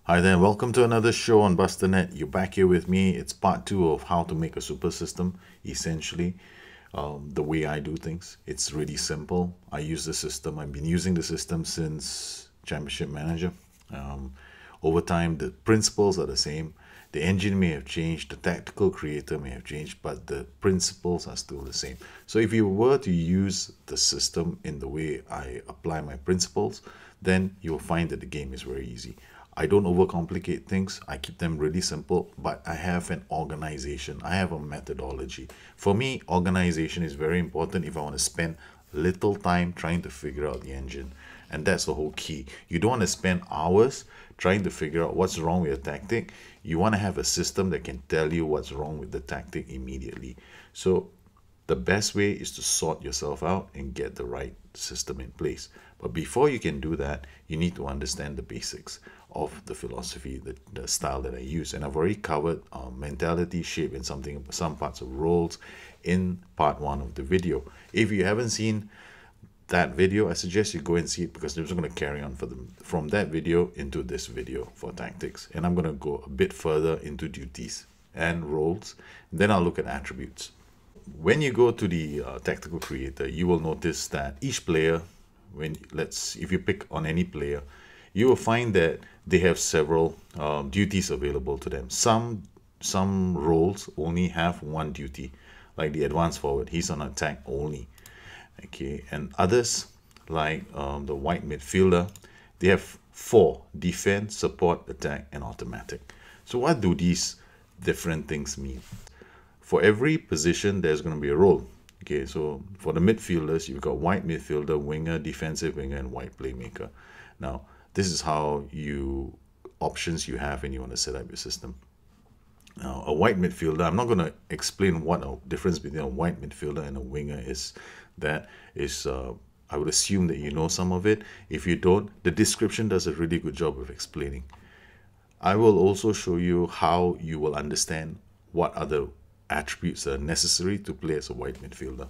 Hi there, welcome to another show on BusterNet. You're back here with me. It's part two of how to make a super system, essentially. The way I do things. It's really simple. I use the system. I've been using the system since Championship Manager. Um, Over time, the principles are the same. The engine may have changed, the tactical creator may have changed, but the principles are still the same. So if you were to use the system in the way I apply my principles, then you'll find that the game is very easy. I don't overcomplicate things. I keep them really simple, but I have an organization. I have a methodology. For me, organization is very important if I want to spend little time trying to figure out the engine. And that's the whole key. You don't want to spend hours trying to figure out what's wrong with your tactic. You want to have a system that can tell you what's wrong with the tactic immediately. So the best way is to sort yourself out and get the right system in place. But before you can do that, you need to understand the basics of the philosophy, the style that I use. And I've already covered mentality, shape, and some parts of roles in part one of the video. If you haven't seen that video, I suggest you go and see it because I'm just going to carry on from that video into this video for tactics. And I'm going to go a bit further into duties and roles. And then I'll look at attributes. When you go to the tactical creator, you will notice that each player, if you pick on any player, you will find that they have several duties available to them. Some roles only have one duty, like the advanced forward. He's on attack only. Okay, and others like the white midfielder, they have four: defend, support, attack, and automatic. So what do these different things mean? For every position, there's going to be a role. Okay, so for the midfielders, you've got white midfielder, winger, defensive winger, and white playmaker. Now, this is how options you have when you want to set up your system. Now, a white midfielder, I'm not going to explain what a difference between a white midfielder and a winger is. That is, I would assume that you know some of it. If you don't, the description does a really good job of explaining. I will also show you how you will understand what other attributes are necessary to play as a white midfielder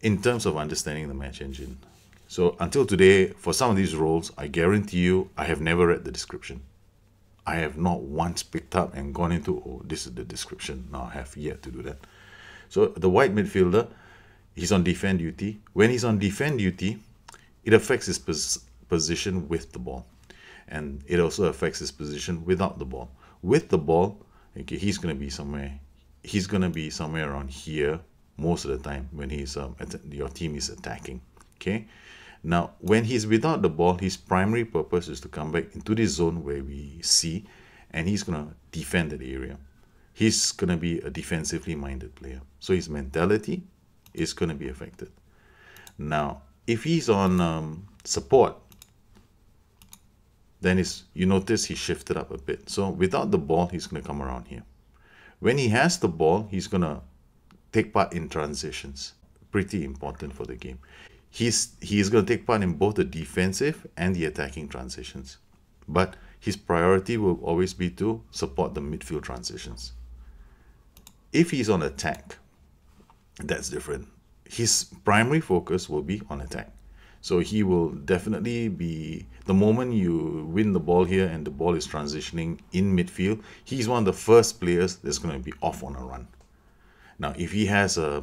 in terms of understanding the match engine. So until today, for some of these roles, I guarantee you, I have never read the description. I have not once picked up and gone into, oh, this is the description. No, I have yet to do that. So the white midfielder, he's on defend duty. When he's on defend duty, it affects his position with the ball. And it also affects his position without the ball. With the ball, okay, he's going to be somewhere around here most of the time when your team is attacking. Okay. Now, when he's without the ball, his primary purpose is to come back into this zone where we see, and he's going to defend that area. He's going to be a defensively minded player. So his mentality is going to be affected. Now, if he's on support, then you notice he shifted up a bit. So without the ball, he's going to come around here. When he has the ball, he's going to take part in transitions. Pretty important for the game. He's going to take part in both the defensive and the attacking transitions. But his priority will always be to support the midfield transitions. If he's on attack, that's different. His primary focus will be on attack. So he will definitely be, the moment you win the ball here and the ball is transitioning in midfield, he's one of the first players that's going to be off on a run. Now, if he has a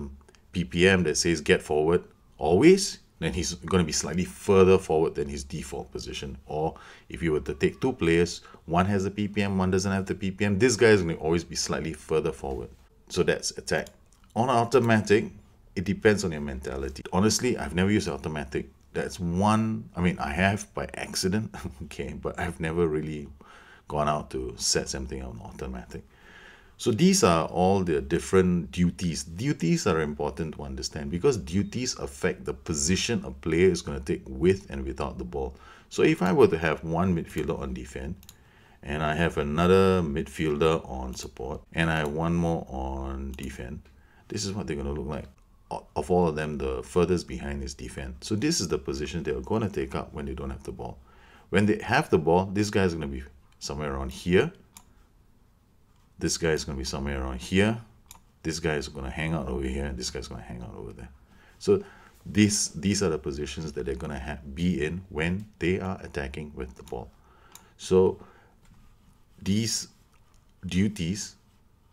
PPM that says get forward always, then he's going to be slightly further forward than his default position. Or if you were to take two players, one has a PPM, one doesn't have the PPM, this guy is going to always be slightly further forward. So that's attack. On automatic, it depends on your mentality. Honestly, I've never used automatic. That's one, I mean, I have by accident, okay, but I've never really gone out to set something on automatic. So these are all the different duties. Duties are important to understand because duties affect the position a player is going to take with and without the ball. So if I were to have one midfielder on defend, and I have another midfielder on support, and I have one more on defend, this is what they're going to look like. Of all of them, the furthest behind is defend. So this is the position they're going to take up when they don't have the ball. When they have the ball, this guy is going to be somewhere around here. This guy is going to be somewhere around here. This guy is going to hang out over here. This guy is going to hang out over there. So these are the positions that they're going to be in when they are attacking with the ball. So These duties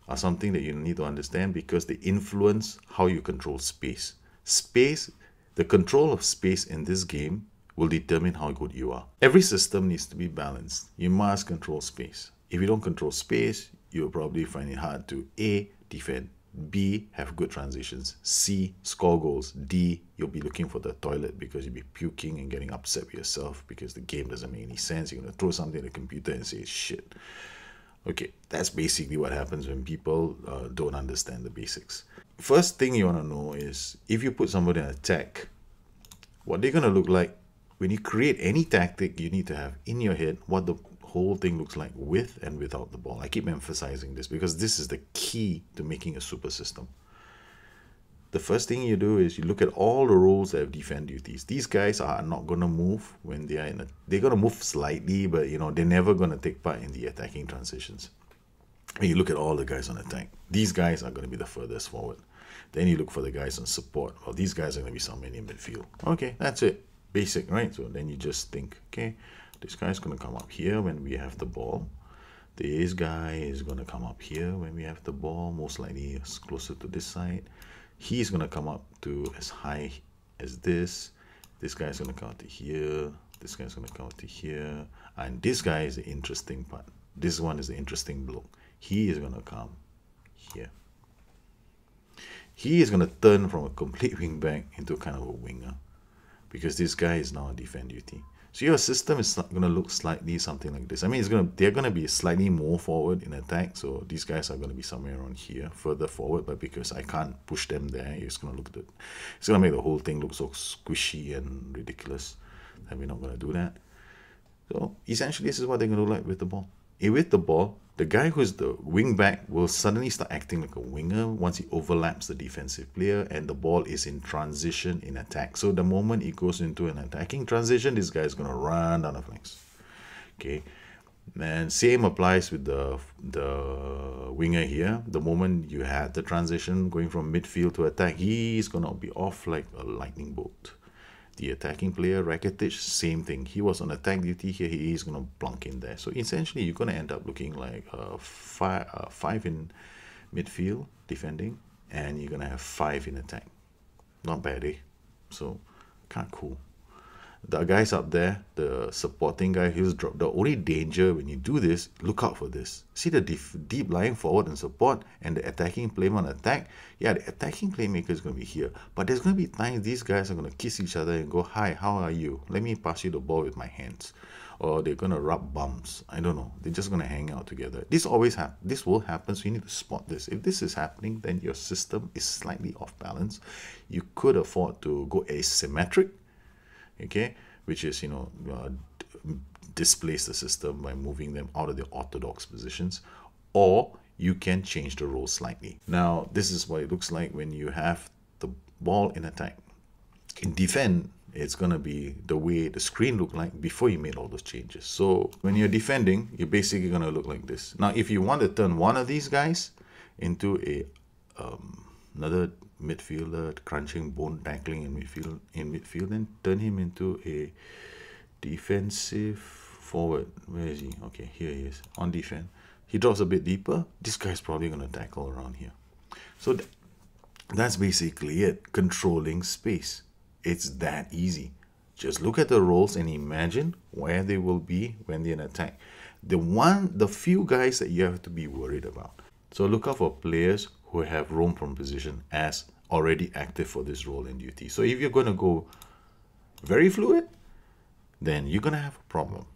are something that you need to understand because they influence how you control space. Space, the control of space in this game will determine how good you are. Every system needs to be balanced. You must control space. If you don't control space, you'll probably find it hard to A, defend, B, have good transitions, C, score goals, D, you'll be looking for the toilet because you'll be puking and getting upset with yourself because the game doesn't make any sense. You're going to throw something at the computer and say, shit. Okay, that's basically what happens when people don't understand the basics. First thing you want to know is if you put somebody in attack, what they're going to look like. When you create any tactic, you need to have in your head what the whole thing looks like with and without the ball. I keep emphasizing this because this is the key to making a super system. The first thing you do is you look at all the roles that have defend duties. These guys are not going to move when they are in a... They're going to move slightly, but you know, they're never going to take part in the attacking transitions. When you look at all the guys on attack, these guys are going to be the furthest forward. Then you look for the guys on support. Well, these guys are going to be somewhere in midfield. Okay, that's it. Basic, right? So then you just think, okay, this guy's going to come up here when we have the ball. This guy is going to come up here when we have the ball, most likely closer to this side. He's going to come up to as high as this. This guy's going to come up to here. This guy's going to come up to here. And this guy is the interesting part. This one is the interesting bloke. He is going to come here. He is going to turn from a complete wing back into kind of a winger, because this guy is now on defend duty. So your system is going to look slightly something like this. I mean, they're going to be slightly more forward in attack. So these guys are going to be somewhere around here, further forward. But because I can't push them there, it's going to look good. It's going to make the whole thing look so squishy and ridiculous. And we're not going to do that. So essentially, this is what they're going to look like with the ball. With the ball, the guy who's the wing back will suddenly start acting like a winger once he overlaps the defensive player and the ball is in transition in attack. So the moment it goes into an attacking transition, this guy is going to run down the flanks. Okay, and same applies with the winger here. The moment you had the transition going from midfield to attack, he's going to be off like a lightning bolt. The attacking player, Rakitic, same thing. He was on attack duty here. He is going to plunk in there. So essentially, you're going to end up looking like five in midfield defending, and you're going to have 5 in attack. Not bad, eh? So, kind of cool. The guys up there, the supporting guy, he's dropped. The only danger when you do this, look out for this. See the deep lying forward and support and the attacking playmaker on attack? Yeah, the attacking playmaker is going to be here. But there's going to be times these guys are going to kiss each other and go, hi, how are you? Let me pass you the ball with my hands. Or they're going to rub bums. I don't know. They're just going to hang out together. This always happens. This will happen, so you need to spot this. If this is happening, then your system is slightly off balance. You could afford to go asymmetric. Okay, which is, you know, displace the system by moving them out of their orthodox positions, or you can change the role slightly. Now, this is what it looks like when you have the ball in attack. In defend, it's going to be the way the screen looked like before you made all those changes. So when you're defending, you're basically going to look like this. Now, if you want to turn one of these guys into a another midfielder crunching, bone tackling in midfield, then turn him into a defensive forward. Where is he? Okay, here he is on defense. He drops a bit deeper. This guy's probably going to tackle around here. So that's basically it. Controlling space. It's that easy. Just look at the roles and imagine where they will be when they're in attack. The few guys that you have to be worried about. So look out for players who have roam from position as already active for this role and duty. So if you're going to go very fluid, then you're going to have a problem.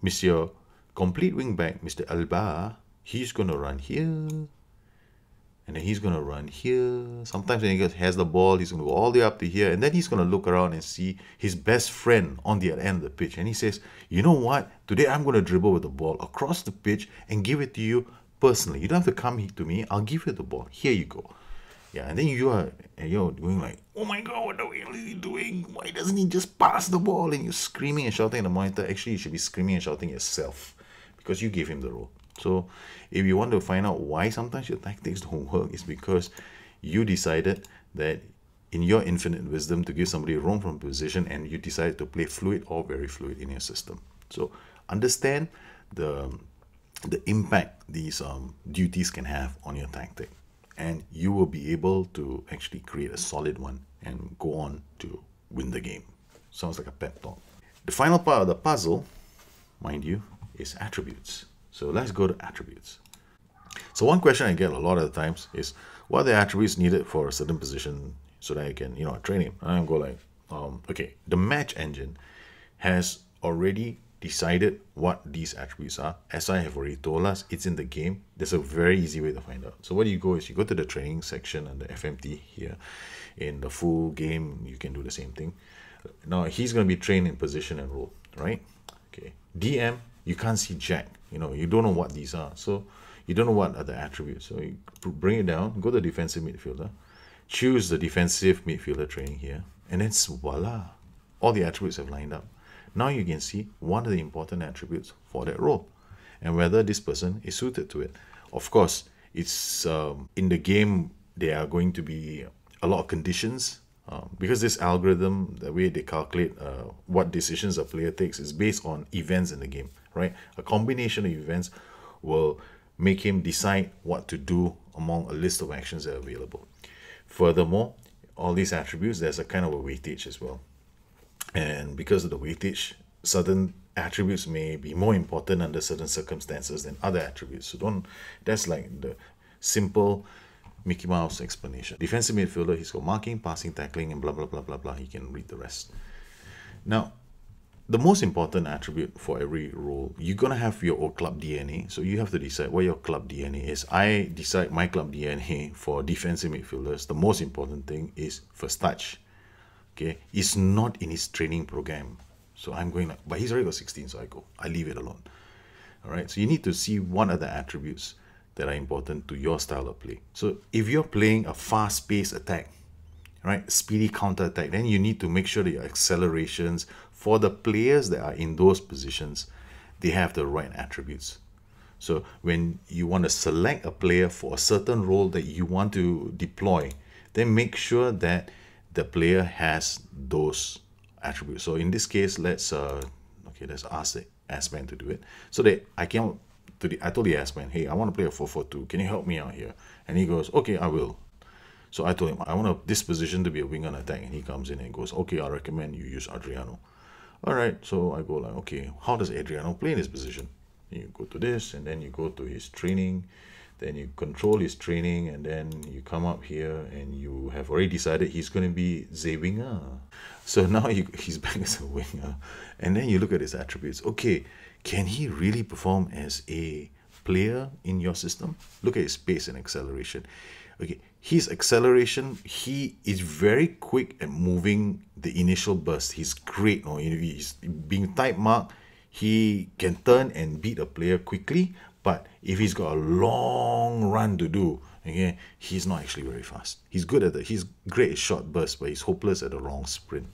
Monsieur complete wingback, Mr. Alba, he's going to run here, and then he's going to run here. Sometimes when he has the ball, he's going to go all the way up to here, and then he's going to look around and see his best friend on the other end of the pitch. And he says, you know what? Today I'm going to dribble with the ball across the pitch and give it to you personally. You don't have to come to me. I'll give you the ball. Here you go. Yeah, and then you're going like, oh my God, what are we really doing? Why doesn't he just pass the ball? And you're screaming and shouting at the monitor. Actually, you should be screaming and shouting yourself because you gave him the role. So if you want to find out why sometimes your tactics don't work, it's because you decided that in your infinite wisdom to give somebody a roam from position, and you decided to play fluid or very fluid in your system. So understand the the impact these duties can have on your tactic, and you will be able to actually create a solid one and go on to win the game. Sounds like a pep talk. The final part of the puzzle, mind you, is attributes. So let's go to attributes. So one question I get a lot of the times is, what are the attributes needed for a certain position so that I can, train him? And I go like, okay, the match engine has already decided what these attributes are. As I have already told us, it's in the game. There's a very easy way to find out. So what you go is you go to the training section and the FMT here. In the full game, you can do the same thing. Now he's going to be trained in position and role, right? Okay. DM, you can't see jack. You don't know what these are. So you don't know what are the attributes. So you bring it down, go to defensive midfielder, choose the defensive midfielder training here, and then voila, all the attributes have lined up. Now you can see what are the important attributes for that role and whether this person is suited to it. Of course, it's in the game, there are going to be a lot of conditions because this algorithm, the way they calculate what decisions a player takes is based on events in the game, right? A combination of events will make him decide what to do among a list of actions that are available. Furthermore, all these attributes, there's a kind of a weightage as well. And because of the weightage, certain attributes may be more important under certain circumstances than other attributes. So that's like the simple Mickey Mouse explanation. Defensive midfielder, he's got marking, passing, tackling, and blah, blah, blah, blah, blah. He can read the rest. Now, the most important attribute for every role, you're going to have your own club DNA. So you have to decide what your club DNA is. I decide my club DNA for defensive midfielders. The most important thing is first touch. Okay, it's not in his training program. So I'm going like, but he's already got 16, so I leave it alone. All right, so you need to see what are the attributes that are important to your style of play. So if you're playing a fast-paced attack, right, speedy counter-attack, then you need to make sure that your accelerations for the players that are in those positions, they have the right attributes. So when you want to select a player for a certain role that you want to deploy, then make sure that the player has those attributes. So in this case, let's ask the S-Man to do it. So that I told the S-Man, hey, I want to play a 4-4-2. Can you help me out here? And he goes, okay, I will. So I told him, I want this position to be a wing on attack. And he comes in and goes, okay, I recommend you use Adriano. All right, so I go like, okay, how does Adriano play in this position? You go to this, and then you go to his training, then you control his training, and then you come up here, and you have already decided he's going to be the winger. So now he's back as a winger, and then you look at his attributes. Okay, can he really perform as a player in your system? Look at his pace and acceleration. Okay, his acceleration, he is very quick at moving the initial burst. He's great. No, he's being type marked. He can turn and beat a player quickly, but if he's got a long run to do, okay, he's not actually very fast. He's great at short bursts, but he's hopeless at a long sprint.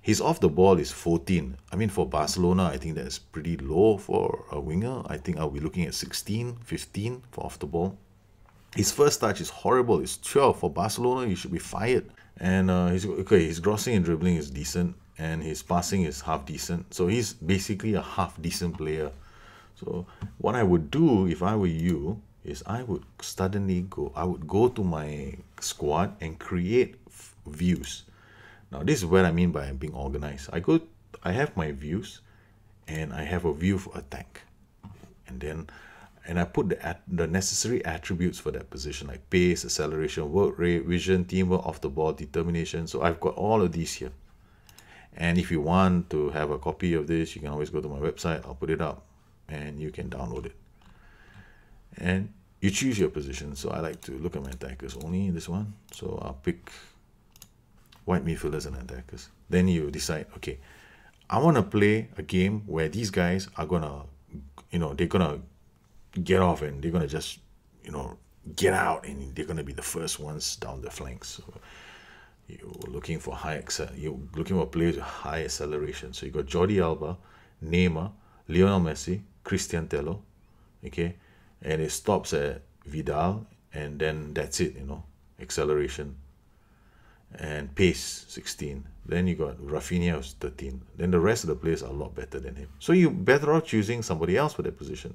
His off the ball is 14. I mean, for Barcelona, I think that's pretty low for a winger. I think I'll be looking at 16, 15 for off the ball. His first touch is horrible. It's 12. For Barcelona, he should be fired. And his crossing and dribbling is decent, and his passing is half decent. So he's basically a half decent player. So what I would do if I were you is I would go to my squad and create views. Now this is what I mean by being organized. I have my views, and I have a view for attack, and I put the necessary attributes for that position, like pace, acceleration, work rate, vision, teamwork, off the ball, determination. So I've got all of these here. And if you want to have a copy of this, you can always go to my website. I'll put it up, and you can download it. And you choose your position. So I like to look at my attackers only in this one. So I'll pick white midfielders and attackers. Then you decide, okay, I want to play a game where these guys are gonna, they're gonna get off, and they're gonna just, get out, and they're gonna be the first ones down the flanks. So you're looking for players with high acceleration. So you got Jordi Alba, Neymar, Lionel Messi, Cristian Tello, okay, and it stops at Vidal, and then that's it, acceleration and pace 16. Then you got Rafinha who's 13. Then the rest of the players are a lot better than him. So you better off choosing somebody else for that position.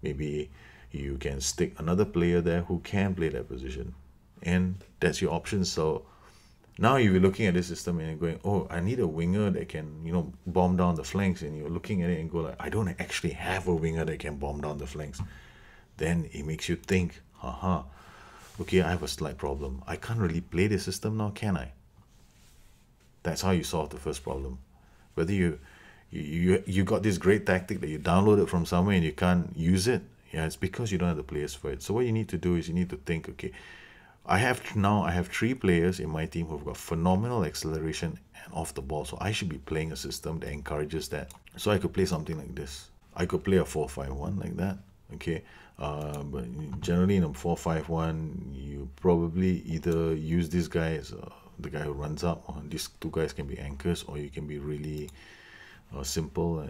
Maybe you can stick another player there who can play that position, and that's your option. So now you're looking at this system and you're going, oh, I need a winger that can, bomb down the flanks. And you're looking at it and go like, I don't actually have a winger that can bomb down the flanks. Then it makes you think, haha, okay, I have a slight problem. I can't really play this system now, can I? That's how you solve the first problem. Whether you got this great tactic that you downloaded from somewhere and you can't use it, yeah, it's because you don't have the players for it. So what you need to do is you need to think, okay, I have 3 players in my team who've got phenomenal acceleration and off the ball. So I should be playing a system that encourages that. So I could play something like this. I could play a 4-5-1 like that. Okay. But generally in a 4-5-1, you probably either use this guy as the guy who runs up, or these 2 guys can be anchors, or you can be really simple.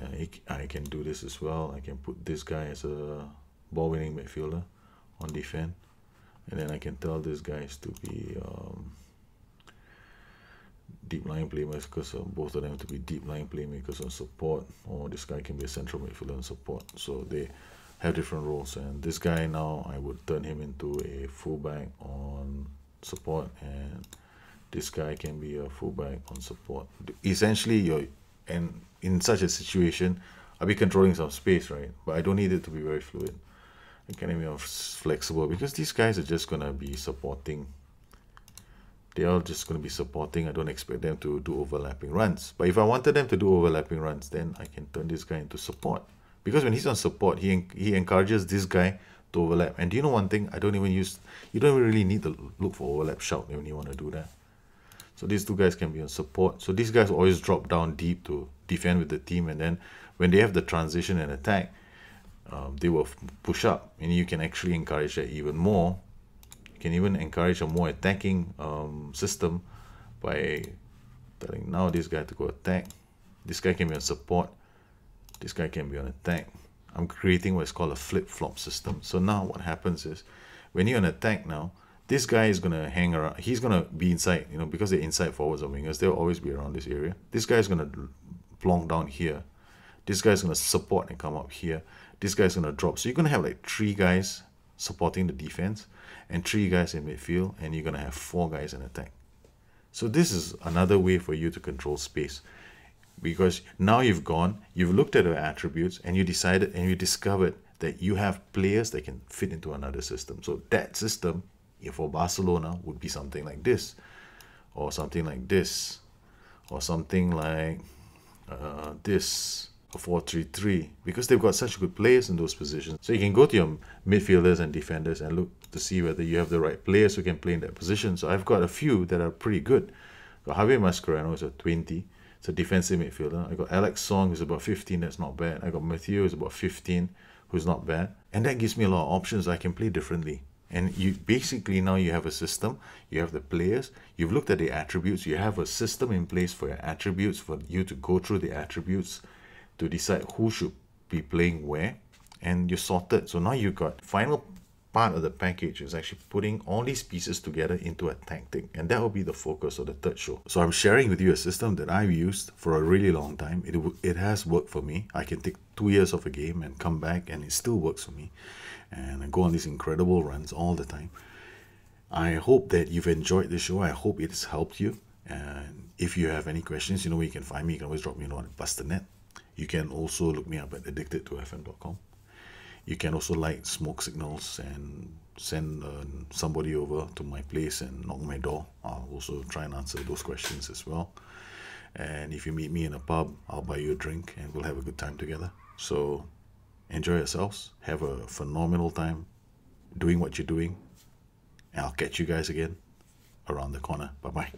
I can do this as well. I can put this guy as a ball-winning midfielder on defense. And then I can tell these guys to be deep line playmakers, because both of them to be deep line playmakers on support, or this guy can be a central midfielder on support. So they have different roles. And this guy now, I would turn him into a fullback on support, and this guy can be a fullback on support. Essentially, and in such a situation, I'll be controlling some space, right? But I don't need it to be very fluid. It can be flexible, because these guys are just going to be supporting. They are just going to be supporting. I don't expect them to do overlapping runs. But if I wanted them to do overlapping runs, then I can turn this guy into support. Because when he's on support, he encourages this guy to overlap. And do you know one thing? You don't even really need to look for overlap shout when you want to do that. So these 2 guys can be on support. So these guys always drop down deep to defend with the team. And then when they have the transition and attack, they will push up, and you can actually encourage that even more. You can even encourage a more attacking system by telling now this guy to go attack. This guy can be on support. This guy can be on attack. I'm creating what's called a flip-flop system. So now what happens is, when you're on attack now, this guy is going to hang around. He's going to be inside, because they're inside forwards or wingers. They'll always be around this area. This guy is going to plonk down here. This guy's going to support and come up here. This guy's going to drop. So you're going to have like 3 guys supporting the defense and 3 guys in midfield, and you're going to have 4 guys in attack. So this is another way for you to control space, because now you've looked at the attributes, and you decided and you discovered that you have players that can fit into another system. So that system, for Barcelona, would be something like this, or something like this, or something like this, a 4-3-3, because they've got such good players in those positions. So you can go to your midfielders and defenders and look to see whether you have the right players who can play in that position. So I've got a few that are pretty good. Got Javier Mascherano is a 20. It's a defensive midfielder. I got Alex Song, who's about 15. That's not bad. I got Mathieu, who's about 15, who's not bad. And that gives me a lot of options. I can play differently. And you basically now you have a system, you have the players, you've looked at the attributes, you have a system in place for your attributes, for you to go through the attributes to decide who should be playing where, and you're sorted. So now you've got final part of the package is actually putting all these pieces together into a tactic, and that will be the focus of the third show. So I'm sharing with you a system that I've used for a really long time. It has worked for me. I can take 2 years of a game and come back, and it still works for me, and I go on these incredible runs all the time. I hope that you've enjoyed this show. I hope it has helped you, and if you have any questions, you know where you can find me. You can always drop me a note at BusterNet. You can also look me up at addicted2fm.com. You can also like smoke signals and send somebody over to my place and knock my door. I'll also try and answer those questions as well. And if you meet me in a pub, I'll buy you a drink and we'll have a good time together. So enjoy yourselves. Have a phenomenal time doing what you're doing. And I'll catch you guys again around the corner. Bye-bye.